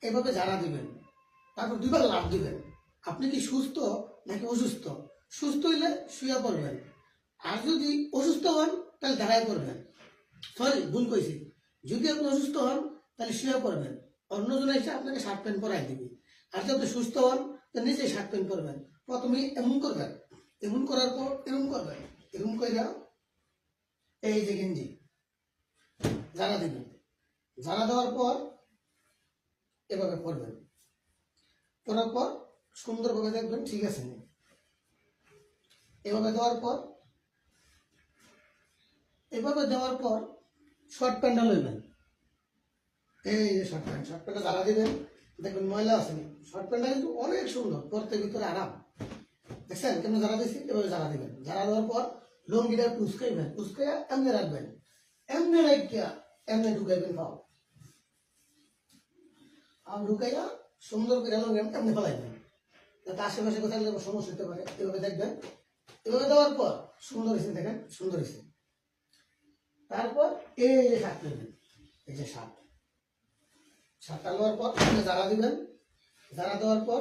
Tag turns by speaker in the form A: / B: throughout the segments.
A: এভাবে ঝাড়া দিবেন, তারপর দুইবার লাফ দিবেন। আপনি কি সুস্থ নাকি অসুস্থ? সুস্থ হইলে শুয়ে পড়বেন, আর যদি অসুস্থ হন তাহলে দাঁড়ায় পড়বেন। সরি, ভুল কইছি, যদি আপনি অসুস্থ হন তাহলে শুয়ে পড়বেন, অন্যজন এসে আপনাকে শার্ট প্যান্ট পরাই দিবে। আর যদি আপনি সুস্থ হন তাহলে নিজেই শার্ট প্যান্ট পরবেন। প্রথমে এমন করবেন, এমন করার পর এরম করবেন, এরম করে এই যে গেঞ্জি জানা দিবেন। জানা দেওয়ার পর এভাবে পরবেন, পরার পর সুন্দরভাবে দেখবেন ঠিক আছে। এভাবে দেওয়ার পর শর্ট প্যান্টটা লইবেন। এই যে শর্ট প্যান্টটা জ্বালা দিবেন, দেখবেন ময়লা আছে। শর্ট প্যান্টটা কিন্তু অনেক সুন্দর, পরতে ভিতরে আরাম। দেখছেন কেমন জ্বালা দিচ্ছি? এভাবে জ্বালা দিবেন। জ্বালা দেওয়ার পর লুঙ্গিটা উস্কাইবেন, উস্কাইয়া এমনি রাখবেন, এমনি রাখিয়া এমনি ঢুকাইবেন পাও, আর ঢুকাইয়া সুন্দর করে লুঙ্গি এমনি ফেলাইবেন, যাতে আশেপাশে কোথায় সমস্যা হতে পারে। এভাবে দেখবেন। এভাবে দেওয়ার পর সুন্দর হয়েছে, দেখেন সুন্দর হয়েছে। তারপর এই যে শার্ট নেবেন, এই যে শার্টটা নেওয়ার পর জ্বালা দিবেন। জ্বালা দেওয়ার পর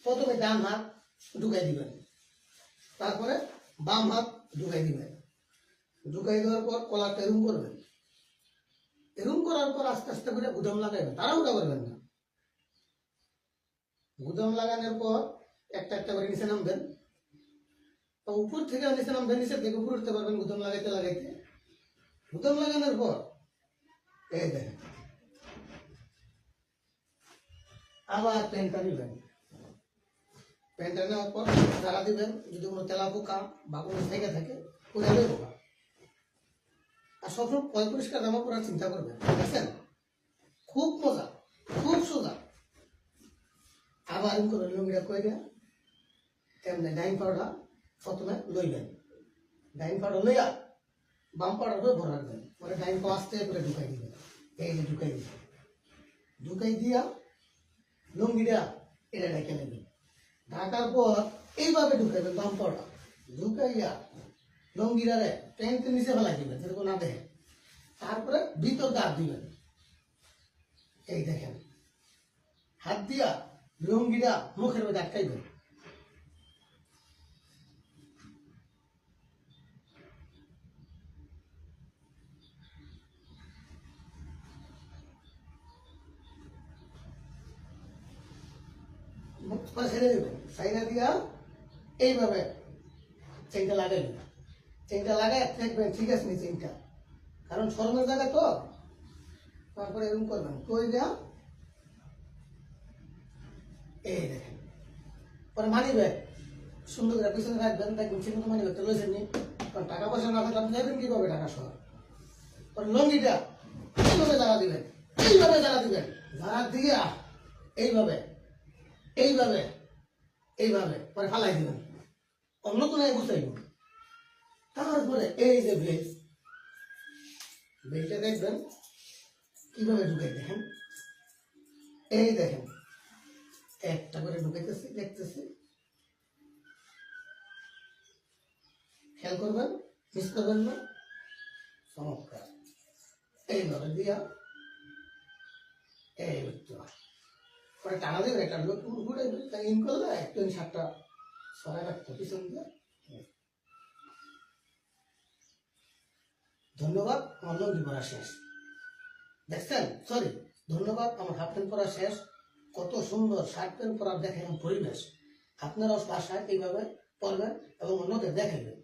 A: প্রথমে ডান হাত ঢুকাই দিবেন, তারপরে বাম হাত ঢুকাই দিবেন। ঢুকাই দেওয়ার পর কলারটা এরুম করবেন। এরুম করার পর আস্তে আস্তে করে গুদাম লাগাইবেন, তাড়াহুড়া করবেন না। গুদাম লাগানোর পর একটা একটা করে নিচে নামবেন, উপর থেকে নিচে নামবেন, নিচে থেকে উপর উঠতে পারবেন গুদাম লাগাইতে লাগাইতে। গুদাম লাগানোর পর এই দেখেন আবার প্যান্টটা নিবেন। প্যান্টটা নেওয়ার পর জ্বালা দিবেন। যদি কোনো তেলা পোকা বা কোনো থেকে থাকে ওগুলো পোকা। আর সবসময় পরিষ্কার জামা পরার চিন্তা করবেন, বুঝছেন? খুব মজা, খুব সোজা। আবার করে লুঙ্গিটা কইরা এমনি ডাইন পাউডার প্রথমে লইবেন। ডাইন পাউডার লইয়া বাম পাউডার করে ভরে রাখবেন, পরে ডাইন পাও আস্তে করে ঢুকাই দিবেন। এই যে ঢুকাই দিবেন, ঢুকাই দিয়া লুঙ্গিটা এটা ঢেকে নেবেন। ঢাকার পর এইভাবে ঢুকাইবেন বাম পাউডার ঢুকাইয়া লুঙ্গিটারে প্যান্টের নিচে ফেলাই দিবেন, যেরকম না দেখে। তারপরে ভিতর দাঁত দিবেন। এই দেখেন হাত দিয়া লুঙ্গিটা মুখের মধ্যে আটকাইবেন। ছেড়ে দেবেন, সাইডে দিয়া এইভাবে চেনটা লাগাইবেন। চেনটা লাগাই দেখবেন ঠিক আছে নি চেনটা, কারণ শরমের জায়গা তো। তারপরে এরকম করবেন, কই দেয়া এই দেখেন। পরে মানি ব্যাগ সুন্দর করে পিছনে রাখবেন, দেখবেন ঠিক মতো মানি ব্যাগটা লইছেন নি। কারণ টাকা পয়সা না থাকলে আপনি যাবেন কিভাবে টাকা সহ। পরে লঙ্গিটা এইভাবে জ্বালা দিবেন, এইভাবে জ্বালা দিবেন। জ্বালা দিয়া এইভাবে এইভাবে এইভাবে পরে ফালাই দিবেন, অন্য কোনো গুছাইব। তারপরে এই যে বেলটা দেখবেন কিভাবে ঢুকাই, দেখেন এই দেখেন একটা করে ঢুকাইতেছি, দেখতেছি, খেয়াল করবেন, মিস করবেন না। চমৎকার। এইভাবে দিয়া এই পরে টানা দেবেন, একটা লোক ঘুরে ইন করলে একটু শার্টটা সরাই রাখতে পিছন দিয়ে। ধন্যবাদ, আমার লুঙ্গি পরা শেষ। দেখছেন? সরি, ধন্যবাদ, আমার হাফ প্যান্ট পরা শেষ। কত সুন্দর শার্ট প্যান্ট পরা দেখেন পরিবেশ। আপনারাও বাসায় এইভাবে পরবেন এবং অন্যদের দেখাবেন।